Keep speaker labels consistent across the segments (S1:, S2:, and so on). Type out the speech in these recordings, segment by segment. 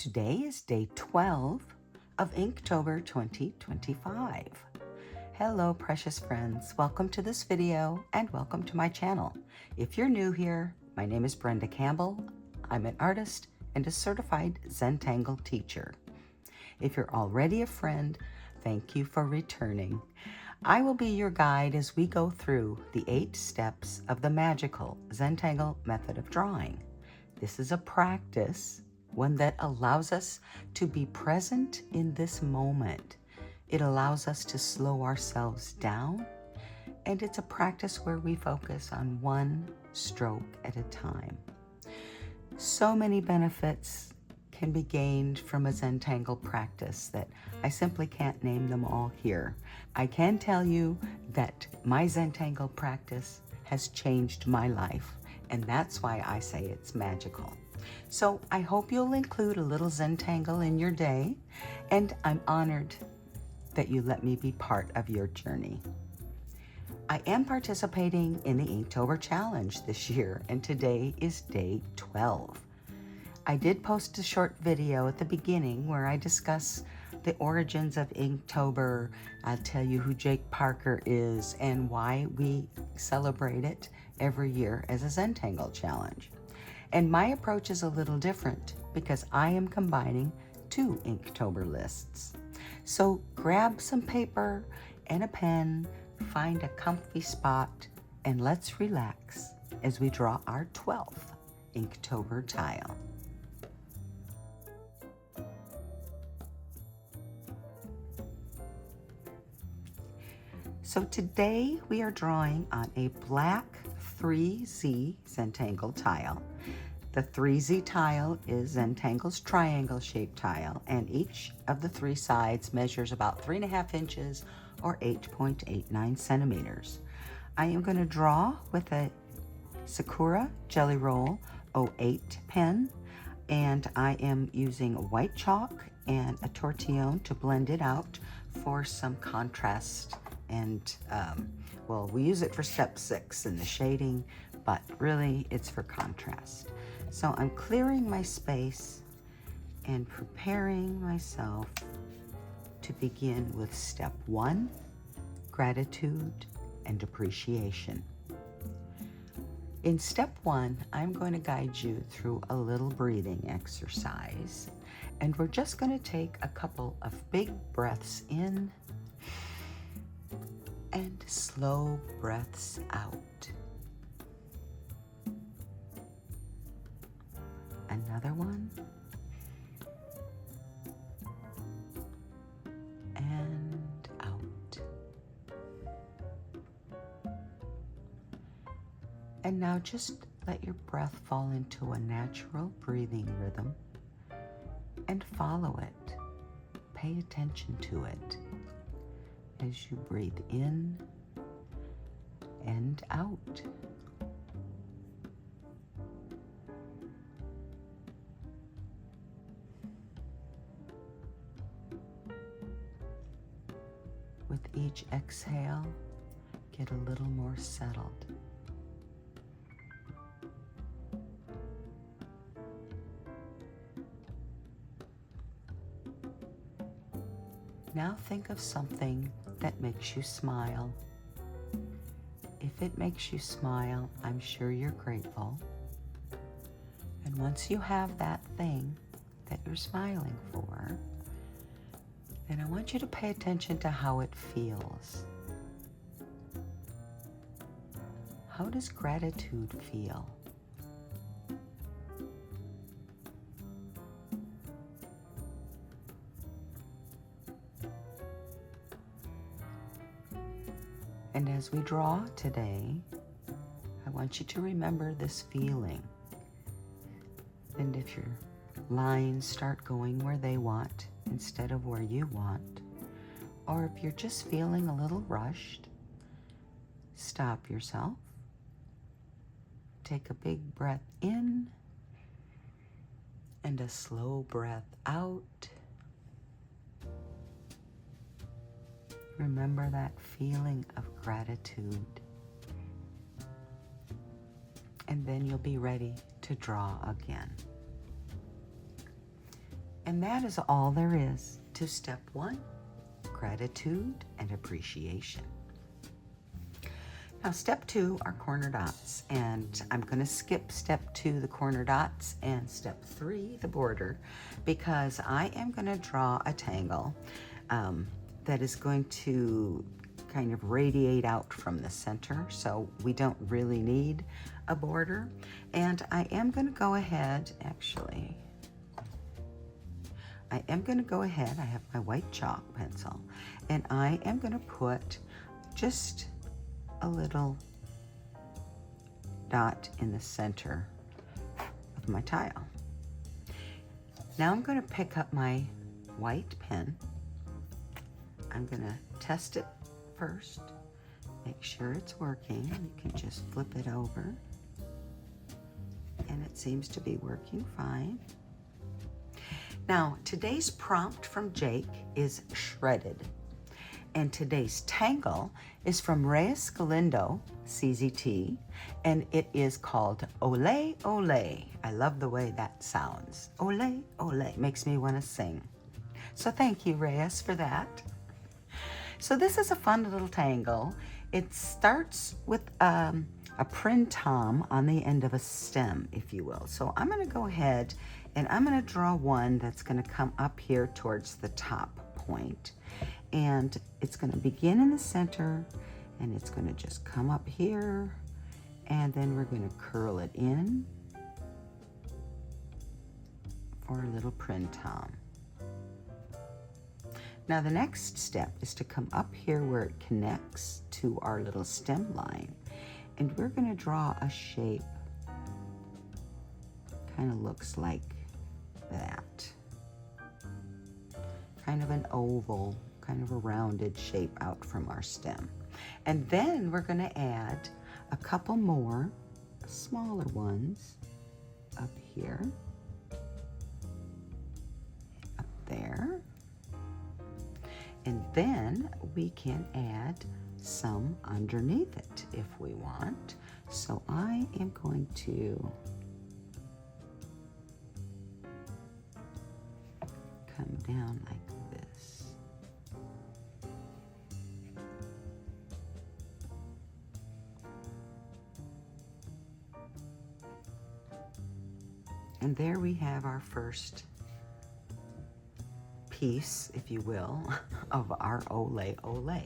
S1: Today is day 12 of Inktober 2025. Hello, precious friends. Welcome to this video and welcome to my channel. If you're new here, my name is Brenda Campbell. I'm an artist and a certified Zentangle teacher. If you're already a friend, thank you for returning. I will be your guide as we go through the 8 steps of the Magical Zentangle Method of drawing. This is a practice, one that allows us to be present in this moment. It allows us to slow ourselves down, and it's a practice where we focus on one stroke at a time. So many benefits can be gained from a Zentangle practice that I simply can't name them all here. I can tell you that my Zentangle practice has changed my life, and that's why I say it's magical. So I hope you'll include a little Zentangle in your day, and I'm honored that you let me be part of your journey. I am participating in the Inktober challenge this year, and today is day 12. I did post a short video at the beginning where I discuss the origins of Inktober. I'll tell you who Jake Parker is and why we celebrate it every year as a Zentangle challenge. And my approach is a little different because I am combining 2 Inktober lists. So grab some paper and a pen, find a comfy spot, and let's relax as we draw our 12th Inktober tile. So today we are drawing on a black 3Z Zentangle tile. The 3Z tile is Zentangle's triangle-shaped tile, and each of the 3 sides measures about 3.5 inches or 8.89 centimeters. I am going to draw with a Sakura Jelly Roll 08 pen, and I am using white chalk and a tortillon to blend it out for some contrast. And well, we use it for step 6 in the shading, but really it's for contrast. So I'm clearing my space and preparing myself to begin with step 1, gratitude and appreciation. In step 1, I'm going to guide you through a little breathing exercise, and we're just going to take a couple of big breaths in and slow breaths out. Another one. And out. And now just let your breath fall into a natural breathing rhythm and follow it. Pay attention to it as you breathe in and out. With each exhale, get a little more settled. Now think of something that makes you smile. If it makes you smile, I'm sure you're grateful. And once you have that thing that you're smiling for, then I want you to pay attention to how it feels. How does gratitude feel? And as we draw today, I want you to remember this feeling. And if your lines start going where they want instead of where you want, or if you're just feeling a little rushed, stop yourself. Take a big breath in and a slow breath out. Remember that feeling of gratitude. And then you'll be ready to draw again. And that is all there is to step 1, gratitude and appreciation. Now step 2 are corner dots, and I'm going to skip step 2, the corner dots, and step 3, the border, because I am going to draw a tangle that is going to kind of radiate out from the center, so we don't really need a border. And I am going to go ahead, actually, I am going to go ahead, I have my white chalk pencil, and I am going to put just a little dot in the center of my tile. Now I'm going to pick up my white pen. I'm going to test it first, make sure it's working. You can just flip it over, and it seems to be working fine. Now, today's prompt from Jake is shredded. And today's tangle is from Reyes Galindo, CZT, and it is called Ole-Ole. I love the way that sounds. Ole-Ole makes me want to sing. So thank you, Reyes, for that. So this is a fun little tangle. It starts with a printom on the end of a stem, if you will. So I'm going to go ahead and I'm going to draw one that's going to come up here towards the top point. And it's going to begin in the center, and it's going to just come up here, and then we're going to curl it in for a little printom. Now the next step is to come up here where it connects to our little stem line, and we're going to draw a shape. Kind of looks like that. Kind of an oval, kind of a rounded shape out from our stem. And then we're going to add a couple more smaller ones up here, up there. And then we can add some underneath it if we want. So I am going to come down like this. And there we have our first piece, if you will, of our Ole-Ole.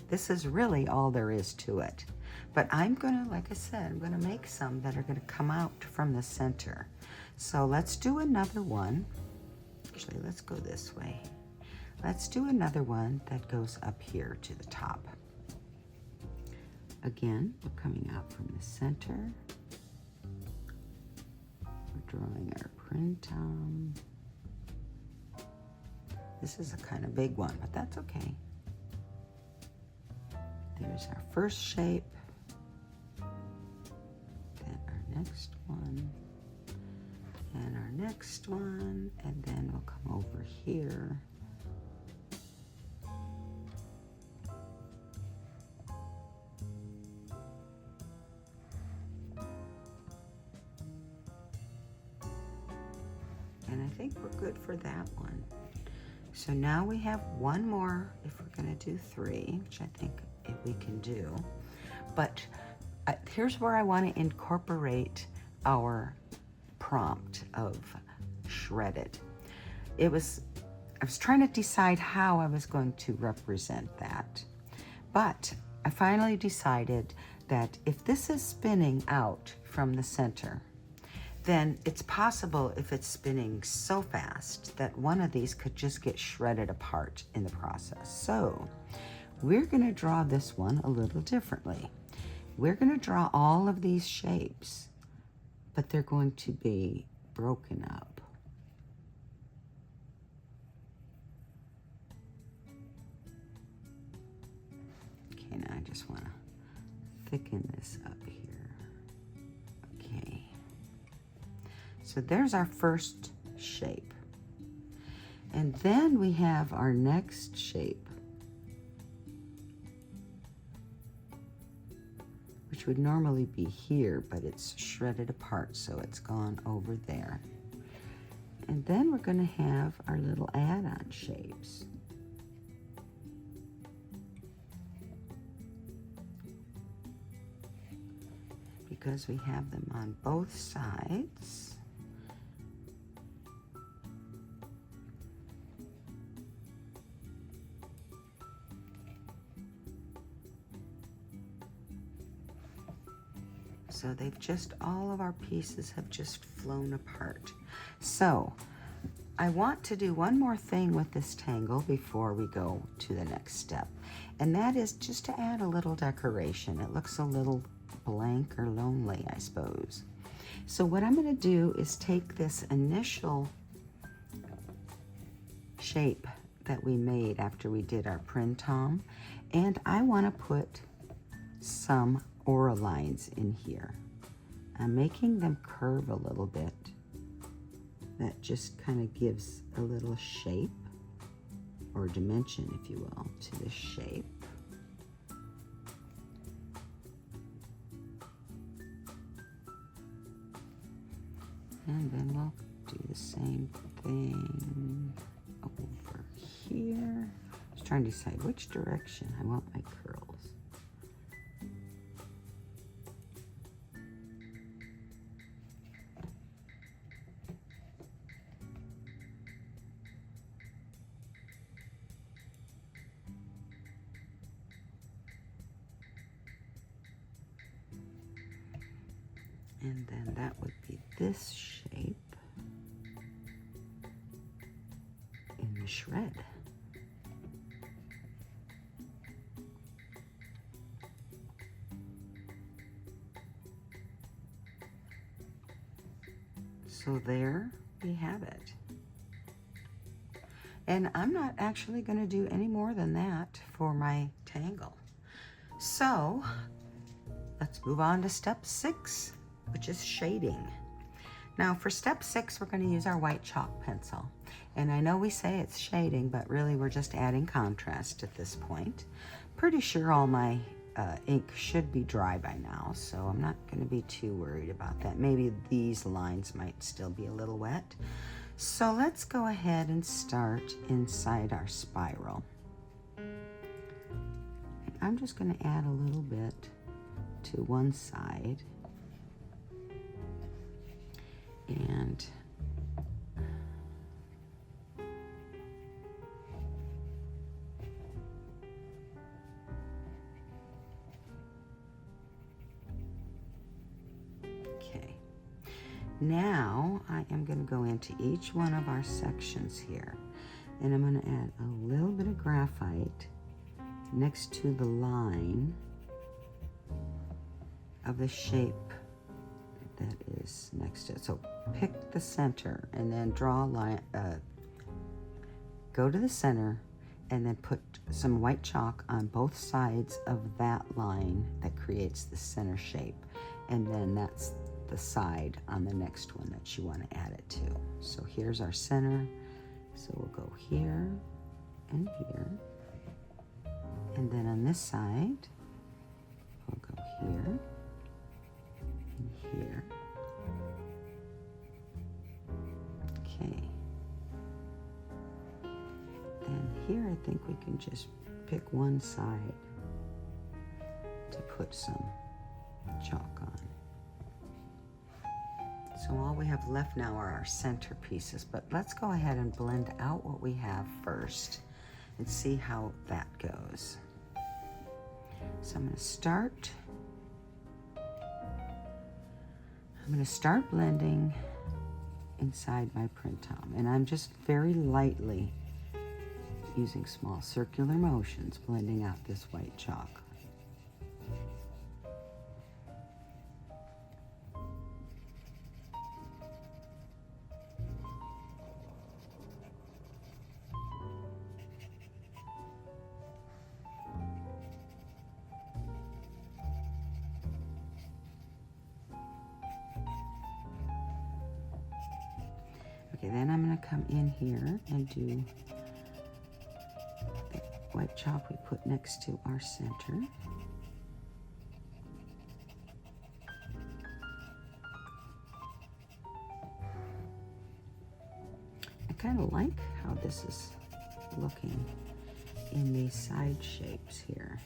S1: This is really all there is to it. But I'm gonna, like I said, I'm gonna make some that are gonna come out from the center. So let's do another one. Actually, let's go this way. Let's do another one that goes up here to the top. Again, we're coming out from the center. We're drawing our printum. This is a kind of big one, but that's okay. There's our first shape. Then our next one. And our next one. And then we'll come over here. And I think we're good for that one. So now we have one more, if we're gonna do 3, which I think we can do. But here's where I wanna incorporate our prompt of shredded. I was trying to decide how I was going to represent that. But I finally decided that if this is spinning out from the center, then it's possible, if it's spinning so fast, that one of these could just get shredded apart in the process. So we're going to draw this one a little differently. We're going to draw all of these shapes, but they're going to be broken up. Okay, now I just want to thicken this up here. Okay. So there's our first shape. And then we have our next shape, which would normally be here, but it's shredded apart, so it's gone over there. And then we're going to have our little add-on shapes. Because we have them on both sides. So they've just, all of our pieces have just flown apart. So I want to do one more thing with this tangle before we go to the next step. And that is just to add a little decoration. It looks a little blank or lonely, I suppose. So what I'm going to do is take this initial shape that we made after we did our printom, and I want to put some aura lines in here. I'm making them curve a little bit. That just kind of gives a little shape, or dimension, if you will, to this shape. And then we'll do the same thing over here. I was trying to decide which direction I want my curls. And then that would be this shape in the shred. So there we have it. And I'm not actually going to do any more than that for my tangle. So let's move on to step 6, which is shading. Now for step 6, we're going to use our white chalk pencil. And I know we say it's shading, but really we're just adding contrast at this point. Pretty sure all my ink should be dry by now, so I'm not going to be too worried about that. Maybe these lines might still be a little wet. So let's go ahead and start inside our spiral. I'm just going to add a little bit to one side. And okay, now I am going to go into each one of our sections here, and I'm going to add a little bit of graphite next to the line of the shape that is next to it. So pick the center and then draw a line, go to the center and then put some white chalk on both sides of that line that creates the center shape. And then that's the side on the next one that you want to add it to. So here's our center. So we'll go here and here. And then on this side, we'll go here and here. Okay. Then here I think we can just pick one side to put some chalk on. So all we have left now are our center pieces, but let's go ahead and blend out what we have first and see how that goes. So I'm going to start blending inside my printom, and I'm just very lightly using small circular motions blending out this white chalk. Okay, then I'm going to come in here and do the white chalk we put next to our center. kind of like how this is looking in these side shapes here.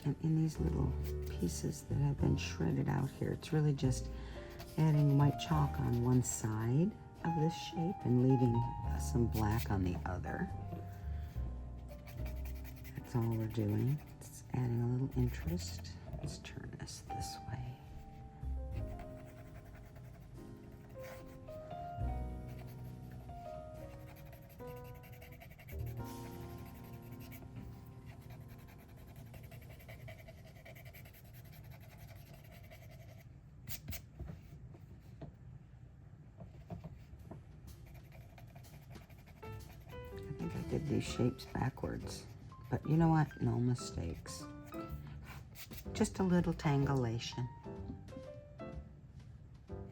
S1: And in these little pieces that have been shredded out here, it's really just adding white chalk on one side of this shape and leaving some black on the other. That's all we're doing. It's adding a little interest. Let's turn this way. I think I did these shapes backwards, but you know what? No mistakes. Just a little tangulation.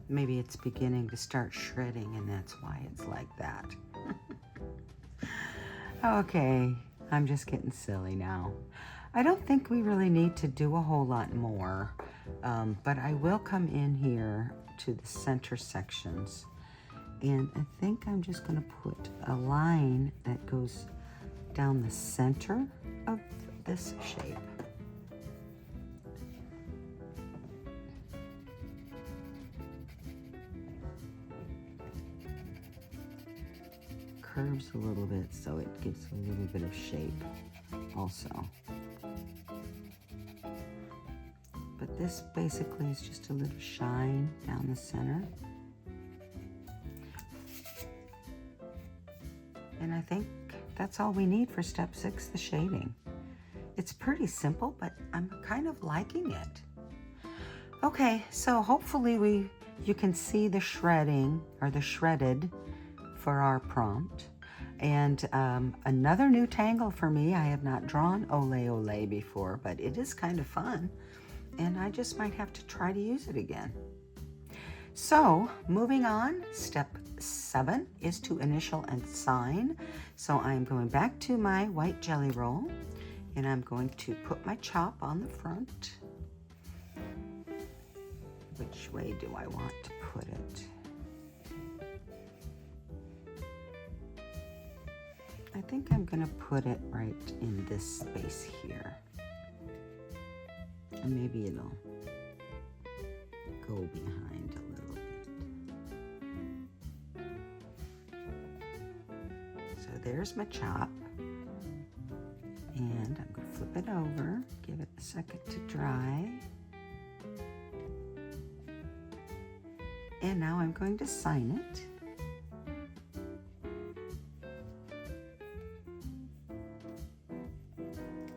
S1: Maybe it's beginning to start shredding and that's why it's like that. Okay, I'm just getting silly now. I don't think we really need to do a whole lot more, but I will come in here to the center sections. And I think I'm just going to put a line that goes down the center of this shape. Curves a little bit so it gives a little bit of shape also. But this basically is just a little shine down the center. And I think that's all we need for step 6, the shading. It's pretty simple, but I'm kind of liking it. Okay, so hopefully you can see the shredding or the shredded for our prompt. And another new tangle for me. I have not drawn Ole-Ole before, but it is kind of fun. And I just might have to try to use it again. So moving on, step 7 is to initial and sign. So I'm going back to my white jelly roll and I'm going to put my chop on the front. Which way do I want to put it? I think I'm going to put it right in this space here. And maybe it'll go behind a little bit. So there's my chop. And I'm going to flip it over, give it a second to dry. And now I'm going to sign it.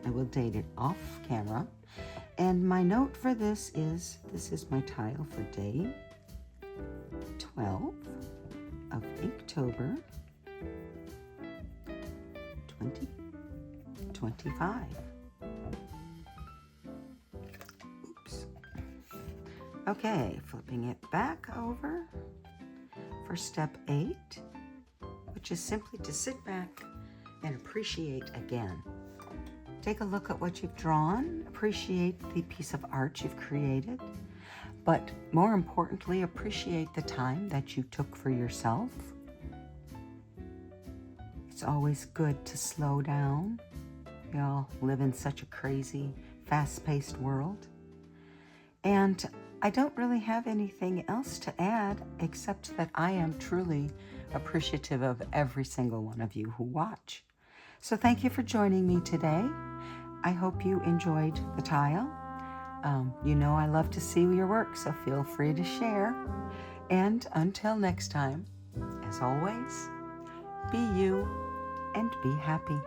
S1: I will date it off camera. And my note for this is my tile for day 12 of Inktober 2025. Oops. Okay, flipping it back over for step 8, which is simply to sit back and appreciate again. Take a look at what you've drawn, appreciate the piece of art you've created, but more importantly, appreciate the time that you took for yourself. It's always good to slow down. We all live in such a crazy, fast-paced world. And I don't really have anything else to add except that I am truly appreciative of every single one of you who watch. So thank you for joining me today. I hope you enjoyed the tile. You know I love to see your work, so feel free to share. And until next time, as always, be you and be happy.